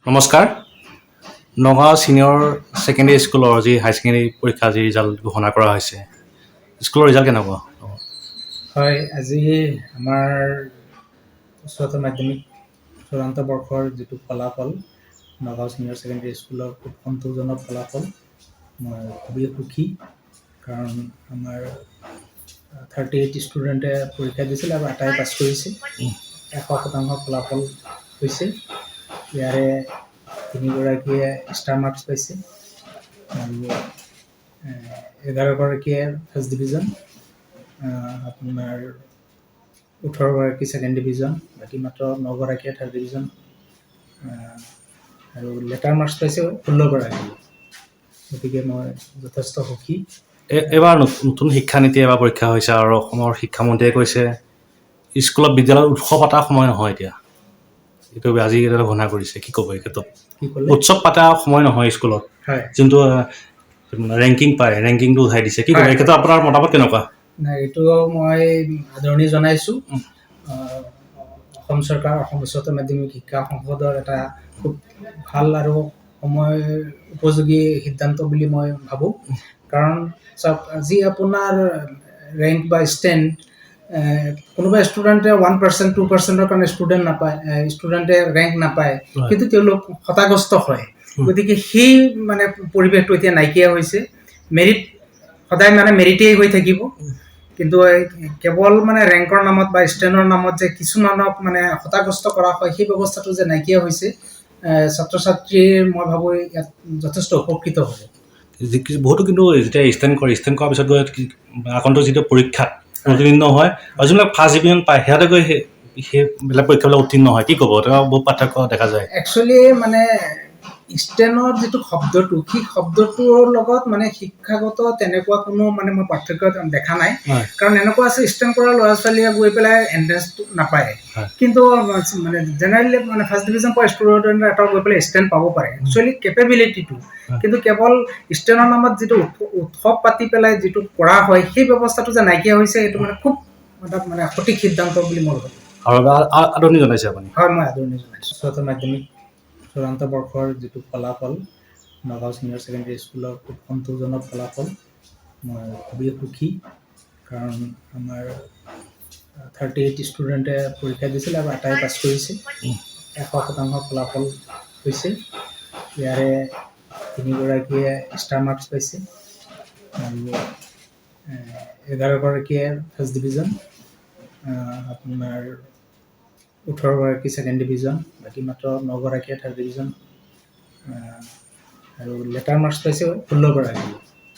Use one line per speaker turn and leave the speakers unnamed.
নমস্কাৰ Nagaon senior secondary স্কুলৰ যি হাই ছেকেণ্ডেৰী পৰীক্ষা যি ৰিজাল্ট ঘোষণা কৰা হৈছে স্কুলৰ ৰিজাল্ট কেনেকুৱা
হয় আজি আমাৰ উচ্চতৰ মাধ্যমিক চূড়ান্ত বৰ্ষৰ যিটো ফলাফল নগাঁও ছিনিয়ৰ ছেকেণ্ডেৰী স্কুলৰ খুব সন্তোষজনক ফলাফল মই খুবেই সুখী কাৰণ আমাৰ 38 ষ্টুডেণ্টে পৰীক্ষা দিছিল আৰু আটাই পাছ কৰিছে 100% ফলাফল হৈছে ইয়াৰে 3গৰাকীয়ে ষ্টাৰ মাৰ্কছ পাইছে আৰু 11গৰাকীয়ে ফাৰ্ষ্ট ডিভিজন আপোনাৰ 18গৰাকী ছেকেণ্ড ডিভিজন বাকী মাত্ৰ 9গৰাকীয়ে থাৰ্ড ডিভিজন আৰু লেটাৰ মাৰ্কছ পাইছে 16গৰাকী গতিকে মই যথেষ্ট সুখী
এইবাৰ নতুন শিক্ষানীতি এবাৰ পৰীক্ষা হৈছে আৰু অসমৰ শিক্ষামন্ত্ৰীয়ে কৈছে স্কুলত বিদ্যালয়ত উৎসৱ পতা সময় নহয় এতিয়া এইটো আজি এটা ঘোষণা কৰিছে কি ক'ব এই ক্ষেত্ৰত উৎসৱ পতা সময় নহয় স্কুলত
হয়
যোনটো ৰেংকিং পায় ৰেংকিংটো উঠাই দিছে কি ক'ব এই ক্ষেত্ৰত আপোনাৰ মতামত কেনেকুৱা
নাই এইটো মই আদৰণি জনাইছোঁ অসম চৰকাৰ অসম উচ্চতৰ মাধ্যমিক শিক্ষা সংসদৰ এটা খুব ভাল আৰু সময় উপযোগী সিদ্ধান্ত বুলি মই ভাবোঁ কাৰণ চাওক আজি আপোনাৰ ৰেংক বা ষ্টেণ্ড কোনোবা ষ্টুডেণ্টে 1% 2%ৰ কাৰণে ষ্টুডেণ্টে ৰেংক নাপায় কিন্তু তেওঁলোক হতাগ্ৰস্ত হয় গতিকে সেই মানে পৰিৱেশটো এতিয়া নাইকিয়া হৈছে মেৰিট সদায় মানে মেৰিটেই হৈ থাকিব কিন্তু কেৱল মানে ৰেংকৰ নামত বা ষ্টেণ্ডৰ নামত যে কিছুমানক মানে হতাগ্ৰস্ত কৰা হয় সেই ব্যৱস্থাটো যে নাইকিয়া হৈছে ছাত্ৰ ছাত্ৰীৰ মই ভাবোঁ ইয়াত যথেষ্ট উপকৃত হ'ব
বহুতো কিন্তু যেতিয়া ষ্টেণ্ড কৰাৰ পিছত গৈ আগন্তুক যিটো পৰীক্ষাত উত্তীৰ্ণ হয় আৰু যোনবিলাক ফাৰ্ষ্ট ডিভিজন পায় সিহঁতে গৈ সেইবিলাক পৰীক্ষাবিলাক উত্তীৰ্ণ হয় কি ক'ব তেওঁ বহুত পাৰ্থক্য দেখা যায়
একচুৱেলি মানে ষ্টেনৰ যিটো শব্দটো সেই শব্দটোৰ লগত মানে শিক্ষাগত তেনেকুৱা কোনো মানে মই পাৰ্থক্য দেখা নাই কাৰণ এনেকুৱা আছে ষ্টেণ্ড কৰা ল'ৰা ছোৱালীয়ে গৈ পেলাই এণ্ট্ৰেঞ্চটো নাপায় কিন্তু মানে জেনেৰেলি মানে ফাৰ্ষ্ট ডিভিজন পোৱা ষ্টুডেণ্ট এটা গৈ পেলাই ষ্টেণ্ড পাব পাৰে একচুৱেলি কেপেবিলিটিটো কিন্তু কেৱল ষ্টেণ্ডৰ নামত যিটো উৎসৱ পাতি পেলাই যিটো কৰা হয় সেই ব্যৱস্থাটো যে নাইকিয়া হৈছে এইটো মানে খুব এটা মানে সঠিক সিদ্ধান্ত বুলি মই ভাবোঁ
আৰু আদৰণি জনাইছে আপুনি
হয় মই আদৰণি জনাইছোঁ উচ্চতৰ মাধ্যমিক চূড়ান্ত বৰ্ষৰ যিটো ফলাফল নগাঁও ছিনিয়ৰ ছেকেণ্ডেৰী স্কুলৰ খুব সন্তোষজনক ফলাফল মই খুবেই সুখী কাৰণ আমাৰ 38 ষ্টুডেণ্টে পৰীক্ষা দিছিল আৰু আটাই পাছ কৰিছে 100% ফলাফল হৈছে ইয়াৰে 3গৰাকীয়ে ষ্টাৰ মাৰ্কছ পাইছে আৰু 11গৰাকীয়ে ফাৰ্ষ্ট ডিভিজন আপোনাৰ 18গৰাকী ছেকেণ্ড ডিভিজন বাকী মাত্ৰ 9গৰাকীয়ে থাৰ্ড ডিভিজন আৰু লেটাৰ মাৰ্কছ পাইছে 16গৰাকী